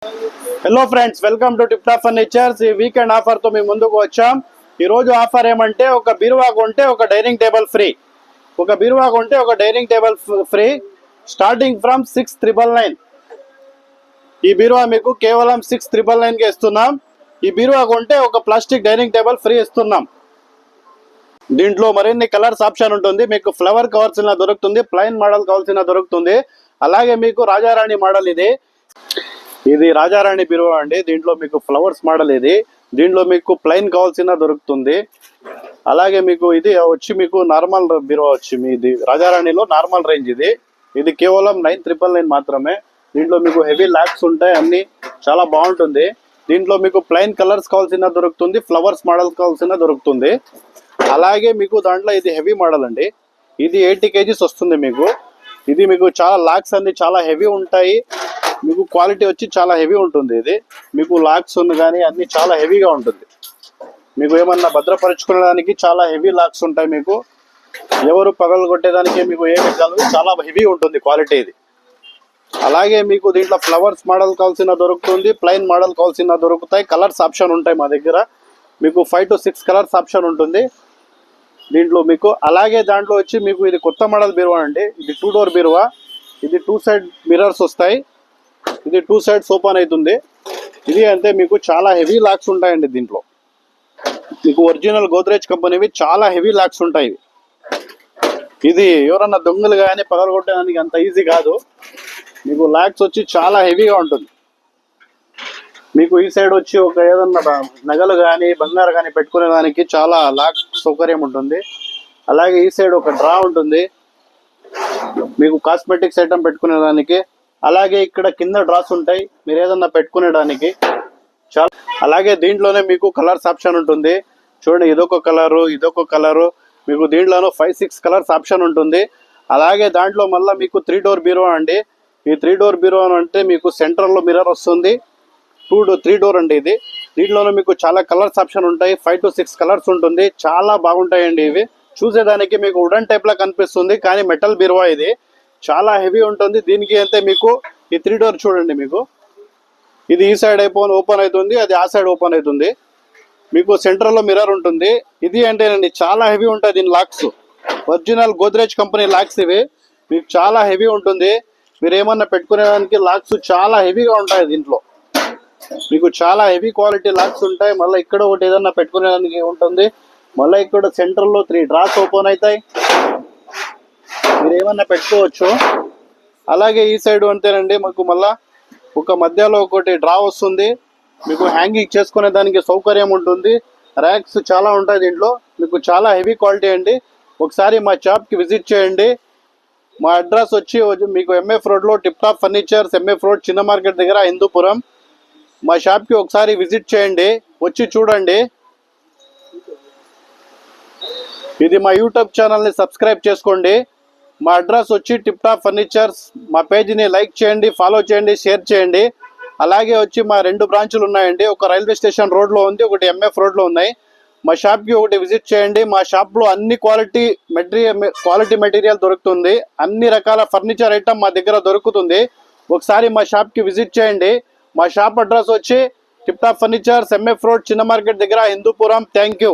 Hello friends, welcome to tip top furnitures. ఈ weekend offer తో మేము ముందుకు వచ్చాం. ఈ రోజు ఆఫర్ ఏమంటే ఒక బీరువా కొంటే ఒక డైనింగ్ టేబుల్ ఫ్రీ. ఒక బీరువా కొంటే ఒక dining table free, starting from 6,999. ఈ బీరువా మీకు కేవలం 6,999 కి ఇస్తున్నాం. ఈ బీరువా కొంటే ఒక ప్లాస్టిక్ డైనింగ్ టేబుల్ ఫ్రీ ఇస్తున్నాం. దీంట్లో మరిన్ని కలర్స్ ఆప్షన్ ఉంటుంది. మీకు ఫ్లవర్ కావాల్సిన దొరుకుతుంది, ప్లైన్ మోడల్ కావాల్సిన దొరుకుతుంది. అలాగే మీకు రాజారాణి మోడల్ ఇది రాజారాణి బీరువా అండి. దీంట్లో మీకు ఫ్లవర్స్ మోడల్ దీంట్లో మీకు ప్లైన్ కావాల్సిన దొరుకుతుంది. అలాగే మీకు ఇది వచ్చి మీకు నార్మల్ బీరువా వచ్చి మీది రాజారాణిలో నార్మల్ రేంజ్ ఇది కేవలం 9,999 మాత్రమే. దీంట్లో మీకు హెవీ లాక్స్ ఉంటాయి, అన్ని చాలా బాగుంటుంది. దీంట్లో మీకు ప్లైన్ కలర్స్ కావాల్సిన దొరుకుతుంది, ఫ్లవర్స్ మోడల్ కావాల్సిన దొరుకుతుంది. అలాగే మీకు దాంట్లో ఇది హెవీ మోడల్ అండి. ఇది 80 kgs వస్తుంది మీకు. ఇది మీకు చాలా లాక్స్ అన్ని చాలా హెవీ ఉంటాయి. మీకు క్వాలిటీ వచ్చి చాలా హెవీ ఉంటుంది. ఇది మీకు లాక్స్ కానీ అన్ని చాలా హెవీగా ఉంటుంది. మీకు ఏమన్నా భద్రపరచుకోవడానికి చాలా హెవీ లాక్స్ ఉంటాయి. మీకు ఎవరు పగలు కొట్టేదానికి మీకు ఏమి కాదు, చాలా హెవీ ఉంటుంది క్వాలిటీ ఇది. అలాగే మీకు దీంట్లో ఫ్లవర్స్ మోడల్ కావాల్సిన దొరుకుతుంది, ప్లైన్ మోడల్ కావాల్సిన దొరుకుతాయి. కలర్స్ ఆప్షన్ ఉంటాయి మా దగ్గర. మీకు 5 to 6 కలర్స్ ఆప్షన్ ఉంటుంది దీంట్లో మీకు. అలాగే దాంట్లో వచ్చి మీకు ఇది కొత్త మోడల్ బీరువా అండి. ఇది 2 door బీరువా. ఇది 2 side మిర్రర్స్ వస్తాయి. ఇది 2 sides ఓపెన్ అవుతుంది. ఇది అంటే మీకు చాలా హెవీ లాక్స్ ఉంటాయండి. దీంట్లో మీకు ఒరిజినల్ గోద్రేజ్ కంపెనీవి చాలా హెవీ లాక్స్ ఉంటాయి. ఇది ఎవరన్నా దొంగలు కానీ పగలగొట్టడానికి అంత ఈజీ కాదు. మీకు లాక్స్ వచ్చి చాలా హెవీగా ఉంటుంది. మీకు ఈ సైడ్ వచ్చి ఒక ఏదన్నా నగలు కానీ బంగారు కానీ పెట్టుకునే దానికి చాలా లాక్ సౌకర్యం ఉంటుంది. అలాగే ఈ సైడ్ ఒక డ్రా ఉంటుంది మీకు కాస్మెటిక్స్ ఐటమ్ పెట్టుకునే దానికి. అలాగే ఇక్కడ కింద డ్రాస్ ఉంటాయి మీరు ఏదన్నా పెట్టుకునేడానికి చాలా. అలాగే దీంట్లోనే మీకు కలర్స్ ఆప్షన్ ఉంటుంది. చూడండి, ఇదొక కలరు మీకు దీంట్లోనూ 5-6 కలర్స్ ఆప్షన్ ఉంటుంది. అలాగే దాంట్లో మళ్ళీ మీకు 3 door బీరువా అండి. ఈ 3 door బీరువా అంటే మీకు సెంటర్లో మిర్రర్ వస్తుంది. 3 door అండి ఇది. దీంట్లోనూ మీకు చాలా కలర్స్ ఆప్షన్ ఉంటాయి. 5 to 6 కలర్స్ ఉంటుంది. చాలా బాగుంటాయండి ఇవి. చూసేదానికి మీకు వుడెన్ టైప్ లా కనిపిస్తుంది, కానీ మెటల్ బీరువా ఇది చాలా హెవీ ఉంటుంది. దీనికి అయితే మీకు ఈ 3 door చూడండి, మీకు ఇది ఈ సైడ్ ఓపెన్ అవుతుంది, అది ఆ సైడ్ ఓపెన్ అవుతుంది. మీకు సెంటర్లో మిర్రర్ ఉంటుంది. ఇది అంటేనండి చాలా హెవీ ఉంటుంది. దీని లాక్స్ ఒరిజినల్ గోద్రేజ్ కంపెనీ లాక్స్ ఇవి. మీకు చాలా హెవీ ఉంటుంది. మీరు ఏమన్నా పెట్టుకునేదానికి లాక్స్ చాలా హెవీగా ఉంటాయి. దీంట్లో మీకు చాలా హెవీ క్వాలిటీ లాక్స్ ఉంటాయి. మళ్ళీ ఇక్కడ ఒకటి ఏదన్నా పెట్టుకునేదానికి ఉంటుంది. మళ్ళీ ఇక్కడ సెంటర్లో 3 డ్రాస్ ఓపెన్ అవుతాయి, మీరు ఏమన్నా పెట్టుకోవచ్చు. అలాగే ఈ సైడ్ అంతేనండి, మాకు మళ్ళా ఒక మధ్యలో ఒకటి డ్రా వస్తుంది. మీకు హ్యాంగింగ్ చేసుకునే దానికి సౌకర్యం ఉంటుంది. ర్యాక్స్ చాలా ఉంటాయి దీంట్లో. మీకు చాలా హెవీ క్వాలిటీ అండి. ఒకసారి మా షాప్కి విజిట్ చేయండి. మా అడ్రస్ వచ్చి మీకు ఎంఎఫ్ రోడ్లో tip top furnitures, MF road చిన్న మార్కెట్ దగ్గర హిందూపురం. మా షాప్కి ఒకసారి విజిట్ చేయండి, వచ్చి చూడండి. ఇది మా యూట్యూబ్ ఛానల్ని సబ్స్క్రైబ్ చేసుకోండి. మా అడ్రస్ వచ్చి టిప్ టాప్ ఫర్నిచర్స్. మా పేజ్ని లైక్ చేయండి, ఫాలో చేయండి, షేర్ చేయండి. అలాగే వచ్చి మా 2 బ్రాంచులు ఉన్నాయండి. ఒక రైల్వే స్టేషన్ రోడ్లో ఉంది, ఒకటి ఎంఎఫ్ రోడ్లో ఉన్నాయి. మా షాప్కి ఒకటి విజిట్ చేయండి. మా షాప్లో అన్ని క్వాలిటీ మెటీరియల్ దొరుకుతుంది. అన్ని రకాల ఫర్నిచర్ ఐటమ్ మా దగ్గర దొరుకుతుంది. ఒకసారి మా షాప్కి విజిట్ చేయండి. మా షాప్ అడ్రస్ వచ్చి tip top furnitures, MF road చిన్న మార్కెట్ దగ్గర హిందూపురం. Thank you.